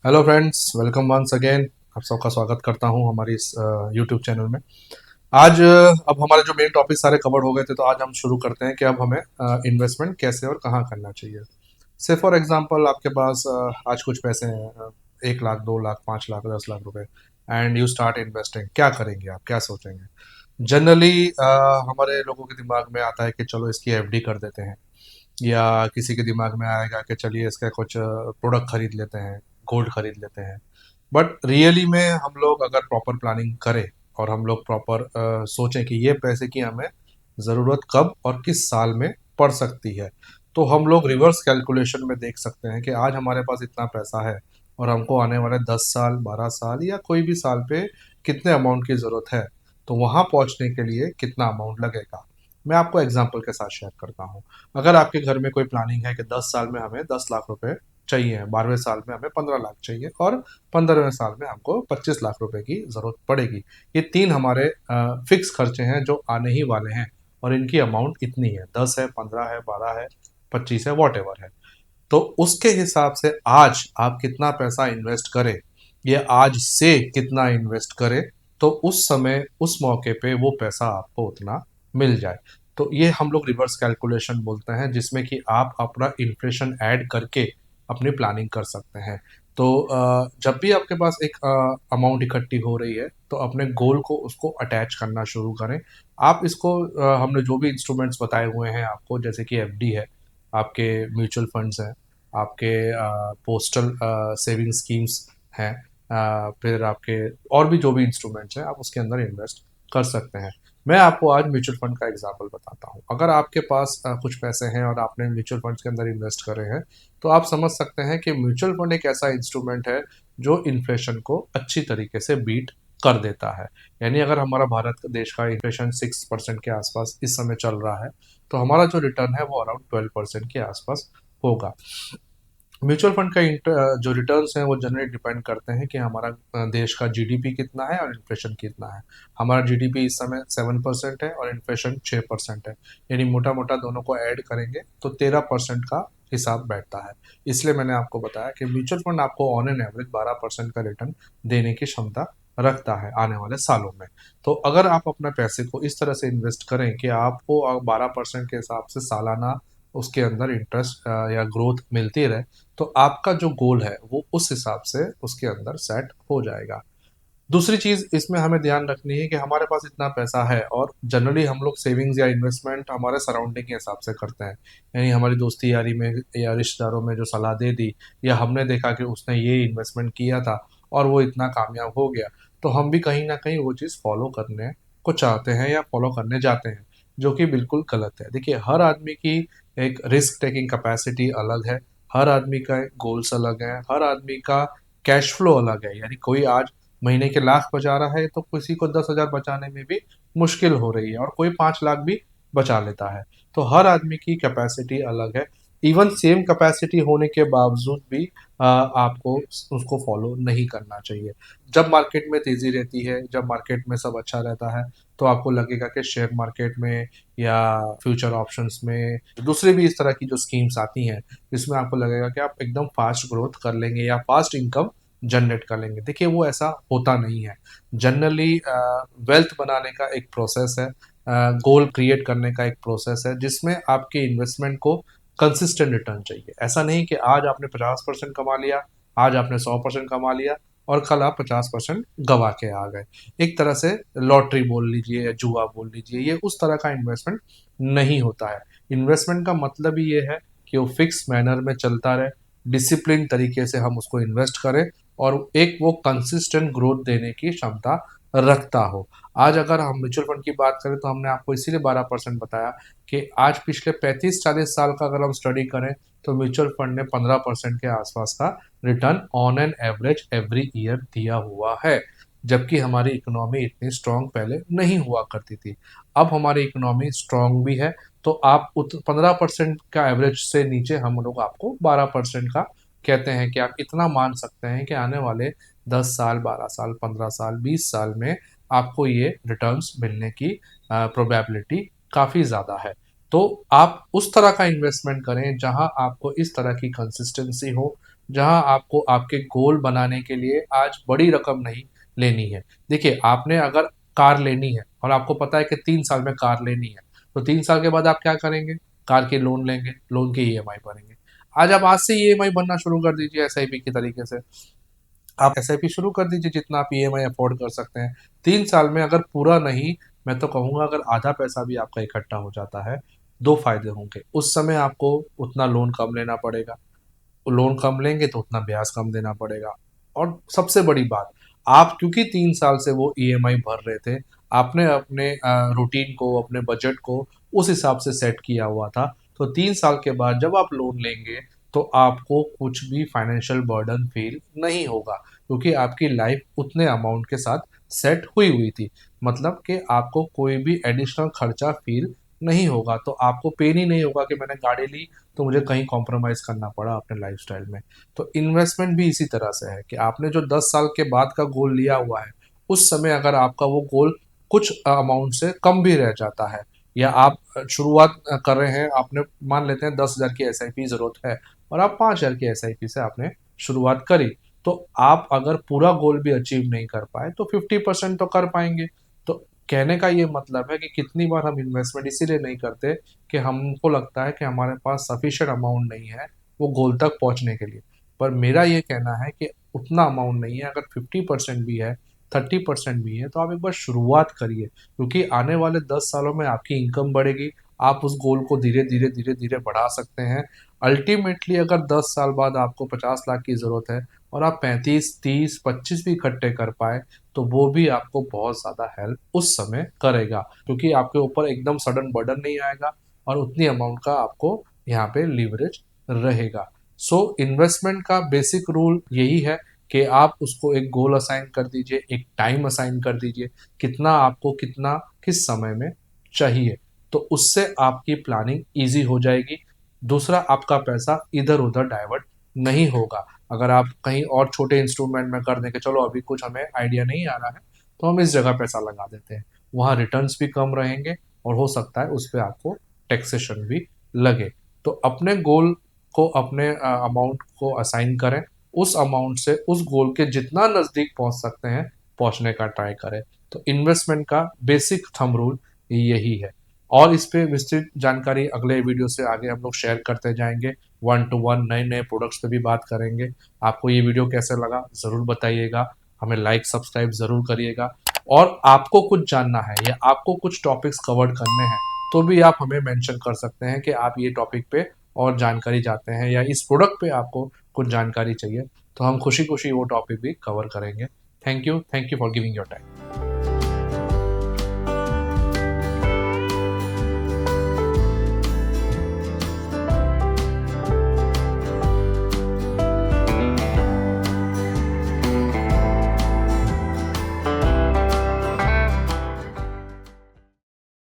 Hello friends, welcome once again. आप सबका स्वागत करता हूं हमारी इस यूट्यूब चैनल में। आज अब हमारे जो मेन टॉपिक सारे कवर हो गए थे, तो आज हम शुरू करते हैं कि अब हमें इन्वेस्टमेंट कैसे और कहाँ करना चाहिए। से फॉर एग्जांपल आपके पास आज कुछ पैसे हैं, 1 लाख, 2 लाख, 5 लाख, 10 लाख रुपए, एंड यू स्टार्ट इन्वेस्टिंग। क्या करेंगे आप, क्या सोचेंगे? जनरली हमारे लोगों के दिमाग में आता है कि चलो इसकी एफडी कर देते हैं, या किसी के दिमाग में आएगा कि चलिए इसका कुछ प्रोडक्ट खरीद लेते हैं, गोल्ड खरीद लेते हैं। बट रियली में हम लोग अगर प्रॉपर प्लानिंग करें और हम लोग प्रॉपर सोचें कि ये पैसे की हमें ज़रूरत कब और किस साल में पड़ सकती है, तो हम लोग रिवर्स कैलकुलेशन में देख सकते हैं कि आज हमारे पास इतना पैसा है और हमको आने वाले 10 साल, 12 साल या कोई भी साल पे कितने अमाउंट की ज़रूरत है, तो वहाँ पहुँचने के लिए कितना अमाउंट लगेगा। मैं आपको एग्जाम्पल के साथ शेयर करता हूँ। अगर आपके घर में कोई प्लानिंग है कि 10 साल में हमें 10 लाख रुपए चाहिए, 12वें साल में हमें 15 लाख चाहिए और 15वें साल में हमको 25 लाख रुपए की ज़रूरत पड़ेगी। ये तीन हमारे फिक्स खर्चे हैं जो आने ही वाले हैं, और इनकी अमाउंट इतनी है, 10 है, 15 है, 12 है, 25 है, वॉट एवर है। तो उसके हिसाब से आज आप कितना पैसा इन्वेस्ट करें, ये आज से कितना इन्वेस्ट करें, तो उस समय उस मौके पे वो पैसा आपको उतना मिल जाए। तो ये हम लोग रिवर्स कैलकुलेशन बोलते हैं, जिसमें कि आप अपना इन्फ्लेशन ऐड करके अपनी प्लानिंग कर सकते हैं। तो जब भी आपके पास एक अमाउंट इकट्ठी हो रही है, तो अपने गोल को उसको अटैच करना शुरू करें। आप इसको हमने जो भी इंस्ट्रूमेंट्स बताए हुए हैं आपको, जैसे कि एफडी है, आपके म्यूचुअल फंड्स हैं, आपके पोस्टल सेविंग स्कीम्स हैं, फिर आपके और भी जो भी इंस्ट्रूमेंट्स हैं, आप उसके अंदर इन्वेस्ट कर सकते हैं। मैं आपको आज म्यूचुअल फंड का एग्जांपल बताता हूँ। अगर आपके पास कुछ पैसे हैं और आपने म्यूचुअल फंड्स के अंदर इन्वेस्ट करे हैं, तो आप समझ सकते हैं कि म्यूचुअल फंड एक ऐसा इंस्ट्रूमेंट है जो इन्फ्लेशन को अच्छी तरीके से बीट कर देता है। यानी अगर हमारा भारत देश का इन्फ्लेशन 6% के आसपास इस समय चल रहा है, तो हमारा जो रिटर्न है वो अराउंड 12% के आसपास होगा। म्यूचुअल फंड का जो रिटर्न्स हैं वो जनरली डिपेंड करते हैं कि हमारा देश का जीडीपी कितना है और इन्फ्लेशन कितना है। हमारा जीडीपी इस समय 7% है और इन्फ्लेशन 6% है। यानी मोटा मोटा दोनों को ऐड करेंगे तो 13% का हिसाब बैठता है। इसलिए मैंने आपको बताया कि म्यूचुअल फंड आपको ऑन एन एवरेज 12% का रिटर्न देने की क्षमता रखता है आने वाले सालों में। तो अगर आप अपने पैसे को इस तरह से इन्वेस्ट करें कि आपको 12% के हिसाब से सालाना उसके अंदर इंटरेस्ट या ग्रोथ मिलती रहे, तो आपका जो गोल है वो उस हिसाब से उसके अंदर सेट हो जाएगा। दूसरी चीज़ इसमें हमें ध्यान रखनी है कि हमारे पास इतना पैसा है, और जनरली हम लोग सेविंग्स या इन्वेस्टमेंट हमारे सराउंडिंग के हिसाब से करते हैं। यानी हमारी दोस्ती यारी में या रिश्तेदारों में जो सलाह दे दी, या हमने देखा कि उसने ये इन्वेस्टमेंट किया था और वो इतना कामयाब हो गया, तो हम भी कहीं ना कहीं वो चीज़ फॉलो करने को चाहते हैं या फॉलो करने जाते हैं, जो कि बिल्कुल गलत है। देखिए, हर आदमी की एक रिस्क टेकिंग कैपेसिटी अलग है, हर आदमी का गोल्स अलग है, हर आदमी का कैश फ्लो अलग है। यानी कोई आज महीने के लाख बचा रहा है, तो किसी को 10,000 बचाने में भी मुश्किल हो रही है, और कोई 5 लाख भी बचा लेता है। तो हर आदमी की कैपेसिटी अलग है। इवन सेम कैपेसिटी होने के बावजूद भी आपको उसको फॉलो नहीं करना चाहिए। जब मार्केट में तेजी रहती है, जब मार्केट में सब अच्छा रहता है, तो आपको लगेगा कि शेयर मार्केट में या फ्यूचर ऑप्शंस में दूसरी भी इस तरह की जो स्कीम्स आती हैं, इसमें आपको लगेगा कि आप एकदम फास्ट ग्रोथ कर लेंगे या फास्ट इनकम जनरेट कर लेंगे। देखिए, वो ऐसा होता नहीं है। जनरली वेल्थ बनाने का एक प्रोसेस है, गोल क्रिएट करने का एक प्रोसेस है, जिसमें आपके इन्वेस्टमेंट को कंसिस्टेंट रिटर्न चाहिए। ऐसा नहीं कि आज आपने 50% कमा लिया, आज आपने 100% कमा लिया और कल आप 50% गवा के आ गए। एक तरह से लॉटरी बोल लीजिए या जुआ बोल लीजिए, ये उस तरह का इन्वेस्टमेंट नहीं होता है। इन्वेस्टमेंट का मतलब ही ये है कि वो फिक्स मैनर में चलता रहे, डिसिप्लिन तरीके से हम उसको इन्वेस्ट करें, और एक वो कंसिस्टेंट ग्रोथ देने की क्षमता रखता हो। आज अगर हम म्यूचुअल फंड की बात करें, तो हमने आपको इसीलिए 12% बताया कि आज पिछले 35-40 साल का अगर हम स्टडी करें, तो म्यूचुअल फंड ने 15% के आसपास का return on an average every year दिया हुआ है। जबकि हमारी इकोनॉमी इतनी स्ट्रांग पहले नहीं हुआ करती थी। अब हमारी इकोनॉमी स्ट्रांग भी है, तो आप 15% का एवरेज से नीचे हम लोग आपको 12% का कहते हैं कि आप इतना मान सकते हैं कि आने वाले 10 साल, 12 साल, 15 साल, 20 साल में आपको ये रिटर्न्स मिलने की प्रोबेबिलिटी काफ़ी ज़्यादा है। तो आप उस तरह का इन्वेस्टमेंट करें जहां आपको इस तरह की कंसिस्टेंसी हो, जहां आपको आपके गोल बनाने के लिए आज बड़ी रकम नहीं लेनी है। देखिए, आपने अगर कार लेनी है और आपको पता है कि 3 साल में कार लेनी है, तो 3 साल के बाद आप क्या करेंगे? कार के लोन लेंगे, लोन की ईएमआई भरेंगे। आज से ईएमआई भरना शुरू कर दीजिए एसआईपी के तरीके से। आप एसआईपी शुरू कर दीजिए जितना आप ईएमआई अफोर्ड कर सकते हैं। 3 साल में अगर पूरा नहीं, मैं तो कहूंगा अगर आधा पैसा भी आपका इकट्ठा हो जाता है, दो फायदे होंगे। उस समय आपको उतना लोन कम लेना पड़ेगा, लोन कम लेंगे तो उतना ब्याज कम देना पड़ेगा। और सबसे बड़ी बात, आप क्योंकि 3 साल से वो ईएमआई भर रहे थे, आपने अपने रूटीन को, अपने बजट को उस हिसाब से सेट किया हुआ था। तो 3 साल के बाद जब आप लोन लेंगे तो आपको कुछ भी फाइनेंशियल बर्डन फील नहीं होगा, क्योंकि आपकी लाइफ उतने अमाउंट के साथ सेट हुई हुई थी। मतलब कि आपको कोई भी एडिशनल खर्चा फील नहीं होगा। तो आपको पेन ही नहीं होगा कि मैंने गाड़ी ली तो मुझे कहीं कॉम्प्रोमाइज़ करना पड़ा अपने लाइफस्टाइल में। तो इन्वेस्टमेंट भी इसी तरह से है कि आपने जो 10 साल के बाद का गोल लिया हुआ है, उस समय अगर आपका वो गोल कुछ अमाउंट से कम भी रह जाता है, या आप शुरुआत कर रहे हैं, आपने मान लेते हैं 10,000 की एसआईपी ज़रूरत है और आप 5,000 की एसआईपी से आपने शुरुआत करी, तो आप अगर पूरा गोल भी अचीव नहीं कर पाए तो 50% तो कर पाएंगे। तो कहने का ये मतलब है कि कितनी बार हम इन्वेस्टमेंट इसीलिए नहीं करते कि हमको लगता है कि हमारे पास सफिशिएंट अमाउंट नहीं है वो गोल तक पहुंचने के लिए। पर मेरा ये कहना है कि उतना अमाउंट नहीं है, अगर 50% भी है, 30% भी है, तो आप एक बार शुरुआत करिए, क्योंकि आने वाले 10 सालों में आपकी इनकम बढ़ेगी। आप उस गोल को धीरे धीरे धीरे धीरे बढ़ा सकते हैं। अल्टीमेटली अगर 10 साल बाद आपको 50 लाख की ज़रूरत है और आप 35, 30, 25 भी इकट्ठे कर पाए, तो वो भी आपको बहुत ज़्यादा हेल्प उस समय करेगा, क्योंकि आपके ऊपर एकदम सडन बर्डन नहीं आएगा और उतनी अमाउंट का आपको यहाँ पे लीवरेज रहेगा। सो इन्वेस्टमेंट का बेसिक रूल यही है कि आप उसको एक गोल असाइन कर दीजिए, एक टाइम असाइन कर दीजिए, कितना आपको कितना किस समय में चाहिए। तो उससे आपकी प्लानिंग ईज़ी हो जाएगी। दूसरा, आपका पैसा इधर-उधर डाइवर्ट नहीं होगा। अगर आप कहीं और छोटे इंस्ट्रूमेंट में कर दें कि चलो अभी कुछ हमें आइडिया नहीं आ रहा है, तो हम इस जगह पैसा लगा देते हैं। वहाँ रिटर्न्स भी कम रहेंगे और हो सकता है उस पे आपको टैक्सेशन भी लगे। तो अपने गोल को, अपने अमाउंट को असाइन करें। उस अमाउंट से उस गोल के जितना नज़दीक पहुँच सकते हैं, पहुँचने का ट्राई करें। तो इन्वेस्टमेंट का बेसिक थंब रूल यही है। और इस पे विस्तृत जानकारी अगले वीडियो से आगे हम लोग शेयर करते जाएंगे। वन टू वन नए नए प्रोडक्ट्स पे भी बात करेंगे। आपको ये वीडियो कैसे लगा ज़रूर बताइएगा, हमें लाइक सब्सक्राइब ज़रूर करिएगा। और आपको कुछ जानना है या आपको कुछ टॉपिक्स कवर करने हैं, तो भी आप हमें मेंशन कर सकते हैं कि आप ये टॉपिक पे और जानकारी चाहते हैं या इस प्रोडक्ट पे आपको कुछ जानकारी चाहिए, तो हम खुशी खुशी वो टॉपिक भी कवर करेंगे। Thank you for giving your time.